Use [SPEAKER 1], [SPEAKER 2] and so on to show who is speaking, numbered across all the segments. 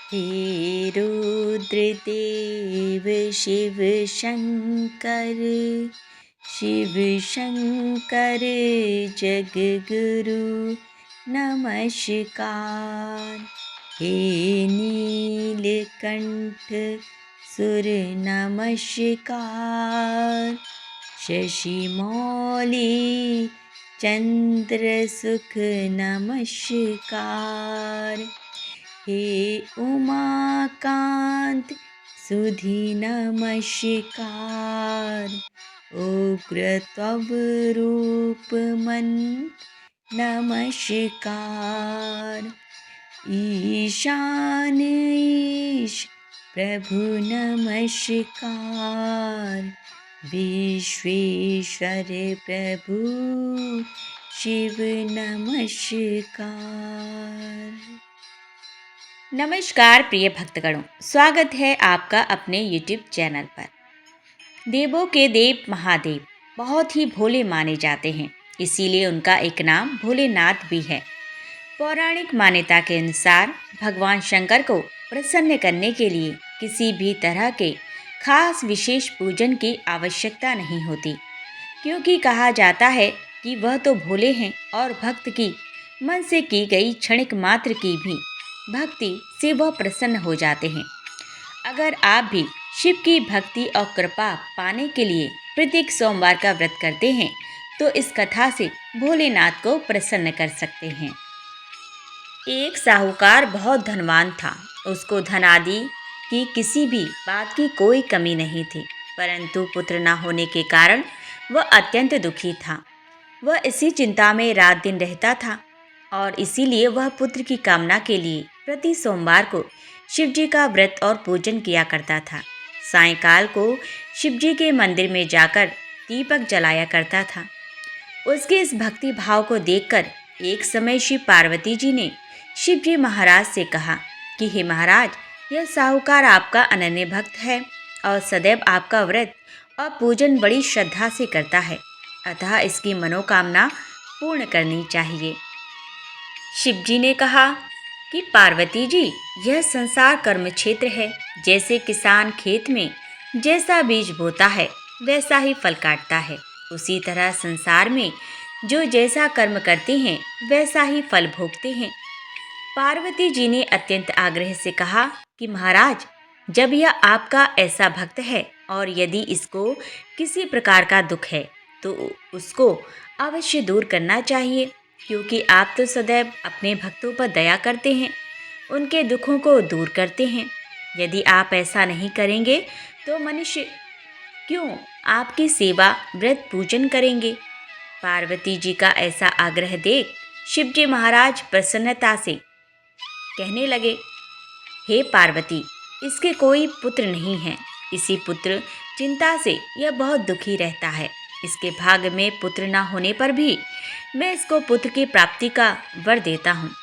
[SPEAKER 1] हे रुद्रदेव शिव शंकर, शिव शंकर जगगुरु नमस्कार। हे नीलकंठ सुर नमस्कार। शशि मौली चंद्र सुख नमस्कार। हे उमाकांत सुधि नमस्कार। उग्र तव रूप मन नमस्कार। ईशान ईश प्रभु नमस्कार। विश्वेश्वर प्रभु शिव नमस्कार। नमस्कार प्रिय भक्तगणों, स्वागत है आपका अपने YouTube चैनल पर। देवों के देव महादेव बहुत ही भोले माने जाते हैं, इसीलिए उनका एक नाम भोलेनाथ भी है। पौराणिक मान्यता के अनुसार भगवान शंकर को प्रसन्न करने के लिए किसी भी तरह के खास विशेष पूजन की आवश्यकता नहीं होती, क्योंकि कहा जाता है कि वह तो भोले हैं और भक्त की मन से की गई क्षणिक मात्र की भी भक्ति से वह प्रसन्न हो जाते हैं। अगर आप भी शिव की भक्ति और कृपा पाने के लिए प्रत्येक सोमवार का व्रत करते हैं तो इस कथा से भोलेनाथ को प्रसन्न कर सकते हैं। एक साहूकार बहुत धनवान था। उसको धन आदि की किसी भी बात की कोई कमी नहीं थी, परंतु पुत्र न होने के कारण वह अत्यंत दुखी था। वह इसी चिंता में रात दिन रहता था और इसीलिए वह पुत्र की कामना के लिए प्रति सोमवार को शिवजी का व्रत और पूजन किया करता था। सायंकाल को शिवजी के मंदिर में जाकर दीपक जलाया करता था। उसके इस भक्ति भाव को देखकर एक समय श्री पार्वती जी ने शिवजी महाराज से कहा कि हे महाराज, यह साहूकार आपका अनन्य भक्त है और सदैव आपका व्रत और पूजन बड़ी श्रद्धा से करता है, अतः इसकी मनोकामना पूर्ण करनी चाहिए। शिवजी ने कहा कि पार्वती जी, यह संसार कर्म क्षेत्र है। जैसे किसान खेत में जैसा बीज बोता है वैसा ही फल काटता है, उसी तरह संसार में जो जैसा कर्म करते हैं वैसा ही फल भोगते हैं। पार्वती जी ने अत्यंत आग्रह से कहा कि महाराज, जब यह आपका ऐसा भक्त है और यदि इसको किसी प्रकार का दुख है तो उसको अवश्य दूर करना चाहिए, क्योंकि आप तो सदैव अपने भक्तों पर दया करते हैं, उनके दुखों को दूर करते हैं। यदि आप ऐसा नहीं करेंगे तो मनुष्य क्यों आपकी सेवा व्रत पूजन करेंगे। पार्वती जी का ऐसा आग्रह देख शिवजी महाराज प्रसन्नता से कहने लगे, हे पार्वती, इसके कोई पुत्र नहीं है। इसी पुत्र चिंता से यह बहुत दुखी रहता है। इसके भाग्य में पुत्र न होने पर भी मैं इसको पुत्र की प्राप्ति का वर देता हूँ,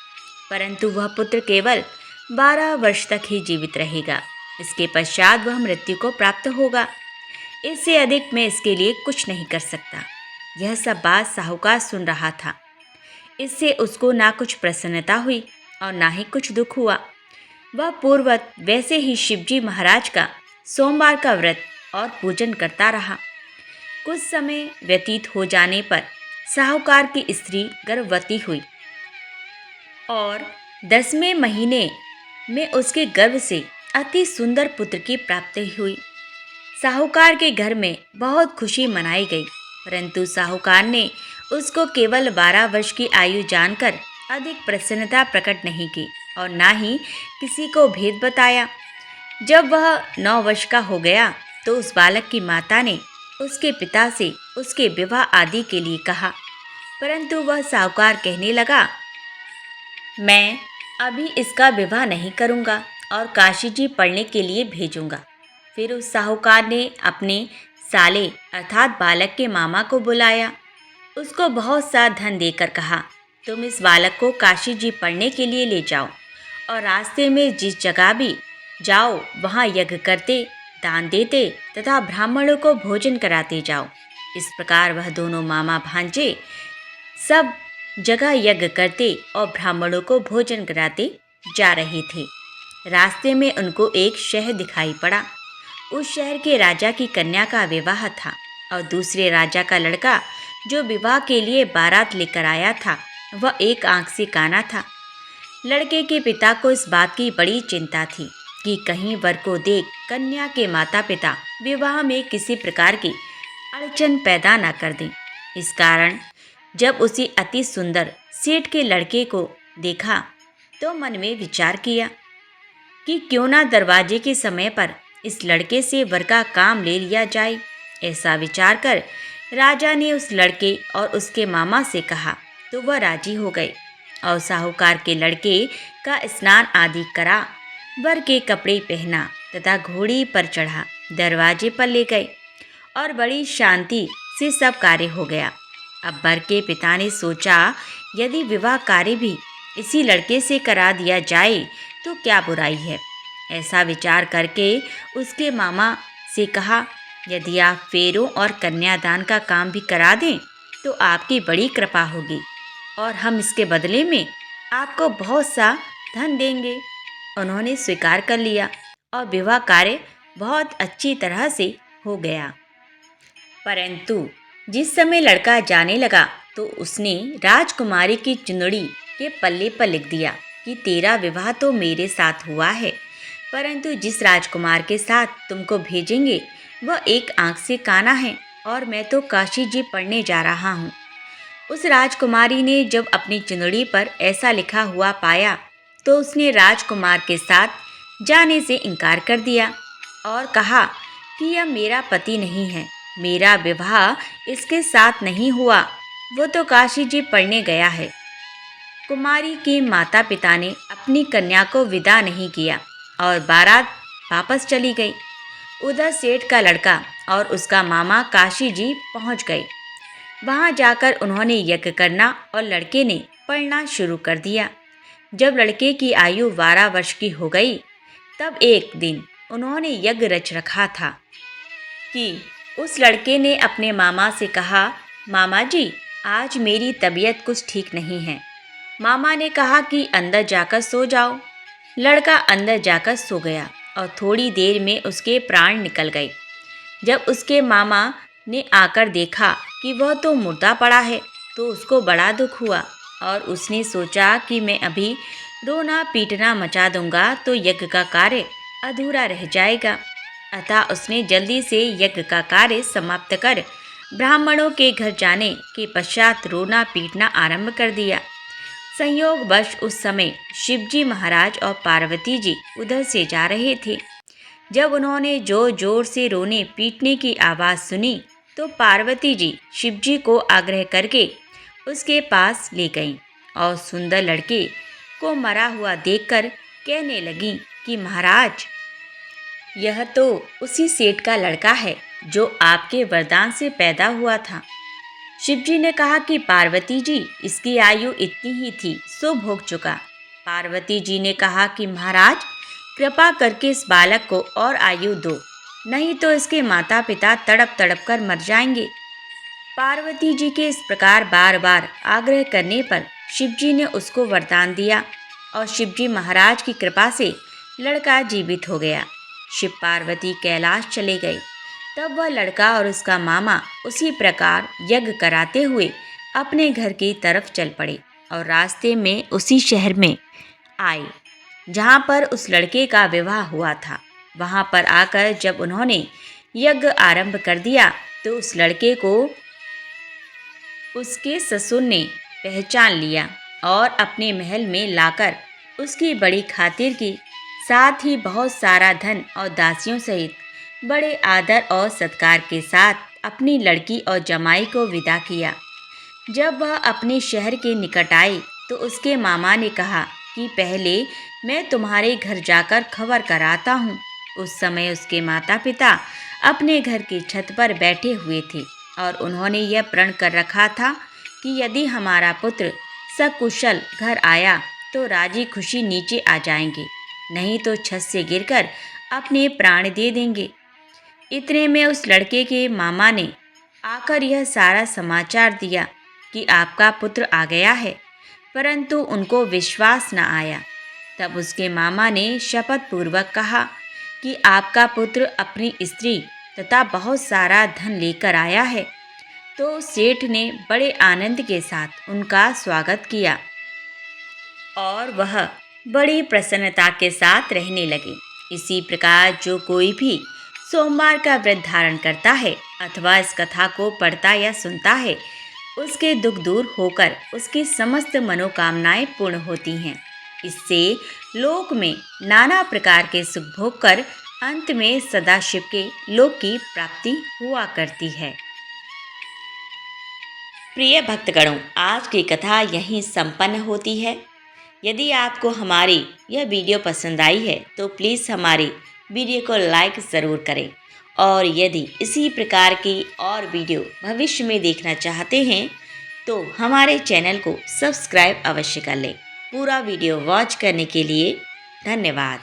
[SPEAKER 1] परंतु वह पुत्र केवल 12 वर्ष तक ही जीवित रहेगा। इसके पश्चात वह मृत्यु को प्राप्त होगा। इससे अधिक मैं इसके लिए कुछ नहीं कर सकता। यह सब बात साहूकार सुन रहा था। इससे उसको ना कुछ प्रसन्नता हुई और ना ही कुछ दुख हुआ। वह पूर्ववत वैसे ही शिवजी महाराज का सोमवार का व्रत और पूजन करता रहा। कुछ समय व्यतीत हो जाने पर साहूकार की स्त्री गर्भवती हुई और 10वें महीने में उसके गर्भ से अति सुंदर पुत्र की प्राप्ति हुई। साहूकार के घर में बहुत खुशी मनाई गई, परंतु साहूकार ने उसको केवल 12 वर्ष की आयु जानकर अधिक प्रसन्नता प्रकट नहीं की और ना ही किसी को भेद बताया। जब वह 9 वर्ष का हो गया तो उस बालक की माता ने उसके पिता से उसके विवाह आदि के लिए कहा, परंतु वह साहूकार कहने लगा, मैं अभी इसका विवाह नहीं करूँगा और काशी जी पढ़ने के लिए भेजूँगा। फिर उस साहूकार ने अपने साले अर्थात बालक के मामा को बुलाया। उसको बहुत सा धन देकर कहा, तुम इस बालक को काशी जी पढ़ने के लिए ले जाओ और रास्ते में जिस जगह भी जाओ वहाँ यज्ञ करते, दान देते तथा ब्राह्मणों को भोजन कराते जाओ। इस प्रकार वह दोनों मामा भांजे सब जगह यज्ञ करते और ब्राह्मणों को भोजन कराते जा रहे थे। रास्ते में उनको एक शहर दिखाई पड़ा। उस शहर के राजा की कन्या का विवाह था और दूसरे राजा का लड़का जो विवाह के लिए बारात लेकर आया था वह एक आंख से काना था। लड़के के पिता को इस बात की बड़ी चिंता थी कि कहीं वर को देख कन्या के माता पिता विवाह में किसी प्रकार की अड़चन पैदा न कर दें। इस कारण जब उसी अति सुंदर सेठ के लड़के को देखा तो मन में विचार किया कि क्यों ना दरवाजे के समय पर इस लड़के से वर का काम ले लिया जाए। ऐसा विचार कर राजा ने उस लड़के और उसके मामा से कहा तो वह राजी हो गए और साहूकार के लड़के का स्नान आदि करा, वर के कपड़े पहना तथा घोड़ी पर चढ़ा दरवाजे पर ले गए और बड़ी शांति से सब कार्य हो गया। अब वर के पिता ने सोचा यदि विवाह कार्य भी इसी लड़के से करा दिया जाए तो क्या बुराई है। ऐसा विचार करके उसके मामा से कहा यदि आप फेरों और कन्यादान का काम भी करा दें तो आपकी बड़ी कृपा होगी और हम इसके बदले में आपको बहुत सा धन देंगे। उन्होंने स्वीकार कर लिया और विवाह कार्य बहुत अच्छी तरह से हो गया। परंतु जिस समय लड़का जाने लगा तो उसने राजकुमारी की चुंदड़ी के पल्ले पर लिख दिया कि तेरा विवाह तो मेरे साथ हुआ है, परंतु जिस राजकुमार के साथ तुमको भेजेंगे वह एक आंख से काना है और मैं तो काशी जी पढ़ने जा रहा हूँ। उस राजकुमारी ने जब अपनी चुंदड़ी पर ऐसा लिखा हुआ पाया तो उसने राजकुमार के साथ जाने से इनकार कर दिया और कहा कि यह मेरा पति नहीं है, मेरा विवाह इसके साथ नहीं हुआ, वो तो काशी जी पढ़ने गया है। कुमारी के माता पिता ने अपनी कन्या को विदा नहीं किया और बारात वापस चली गई। उधर सेठ का लड़का और उसका मामा काशी जी पहुंच गए। वहां जाकर उन्होंने यज्ञ करना और लड़के ने पढ़ना शुरू कर दिया। जब लड़के की आयु 12 वर्ष की हो गई तब एक दिन उन्होंने यज्ञ रच रखा था कि उस लड़के ने अपने मामा से कहा, मामा जी आज मेरी तबीयत कुछ ठीक नहीं है। मामा ने कहा कि अंदर जाकर सो जाओ। लड़का अंदर जाकर सो गया और थोड़ी देर में उसके प्राण निकल गए। जब उसके मामा ने आकर देखा कि वह तो मुर्दा पड़ा है तो उसको बड़ा दुख हुआ और उसने सोचा कि मैं अभी रोना पीटना मचा दूंगा तो यज्ञ का कार्य अधूरा रह जाएगा। अतः उसने जल्दी से यज्ञ का कार्य समाप्त कर ब्राह्मणों के घर जाने के पश्चात रोना पीटना आरंभ कर दिया। संयोगवश उस समय शिवजी महाराज और पार्वती जी उधर से जा रहे थे। जब उन्होंने जोर जोर से रोने पीटने की आवाज़ सुनी तो पार्वती जी शिवजी को आग्रह करके उसके पास ले गईं और सुंदर लड़के को मरा हुआ देखकर कहने लगीं कि महाराज यह तो उसी सेठ का लड़का है जो आपके वरदान से पैदा हुआ था। शिवजी ने कहा कि पार्वती जी इसकी आयु इतनी ही थी सो भोग चुका। पार्वती जी ने कहा कि महाराज कृपा करके इस बालक को और आयु दो, नहीं तो इसके माता पिता तड़प तड़प कर मर जाएंगे। पार्वती जी के इस प्रकार बार बार आग्रह करने पर शिवजी ने उसको वरदान दिया और शिवजी महाराज की कृपा से लड़का जीवित हो गया। शिव पार्वती कैलाश चले गए। तब वह लड़का और उसका मामा उसी प्रकार यज्ञ कराते हुए अपने घर की तरफ चल पड़े और रास्ते में उसी शहर में आए जहाँ पर उस लड़के का विवाह हुआ था। वहाँ पर आकर जब उन्होंने यज्ञ आरंभ कर दिया तो उस लड़के को उसके ससुर ने पहचान लिया और अपने महल में लाकर उसकी बड़ी खातिर की, साथ ही बहुत सारा धन और दासियों सहित बड़े आदर और सत्कार के साथ अपनी लड़की और जमाई को विदा किया। जब वह अपने शहर के निकट आए तो उसके मामा ने कहा कि पहले मैं तुम्हारे घर जाकर खबर कराता हूँ। उस समय उसके माता पिता अपने घर की छत पर बैठे हुए थे और उन्होंने यह प्रण कर रखा था कि यदि हमारा पुत्र सकुशल घर आया तो राजी खुशी नीचे आ जाएंगे, नहीं तो छत से गिरकर अपने प्राण दे देंगे। इतने में उस लड़के के मामा ने आकर यह सारा समाचार दिया कि आपका पुत्र आ गया है, परंतु उनको विश्वास न आया। तब उसके मामा ने शपथ पूर्वक कहा कि आपका पुत्र अपनी स्त्री तथा बहुत सारा धन लेकर आया है। तो सेठ ने बड़े आनंद के साथ उनका स्वागत किया और वह बड़ी प्रसन्नता के साथ रहने लगे। इसी प्रकार जो कोई भी सोमवार का व्रत धारण करता है अथवा इस कथा को पढ़ता या सुनता है, उसके दुख दूर होकर उसकी समस्त मनोकामनाएं पूर्ण होती हैं। इससे लोक में नाना प्रकार के सुख भोग कर अंत में सदाशिव के लोक की प्राप्ति हुआ करती है। प्रिय भक्तगणों, आज की कथा यहीं संपन्न होती है। यदि आपको हमारी यह वीडियो पसंद आई है तो प्लीज़ हमारी वीडियो को लाइक ज़रूर करें और यदि इसी प्रकार की और वीडियो भविष्य में देखना चाहते हैं तो हमारे चैनल को सब्सक्राइब अवश्य कर लें। पूरा वीडियो वॉच करने के लिए धन्यवाद।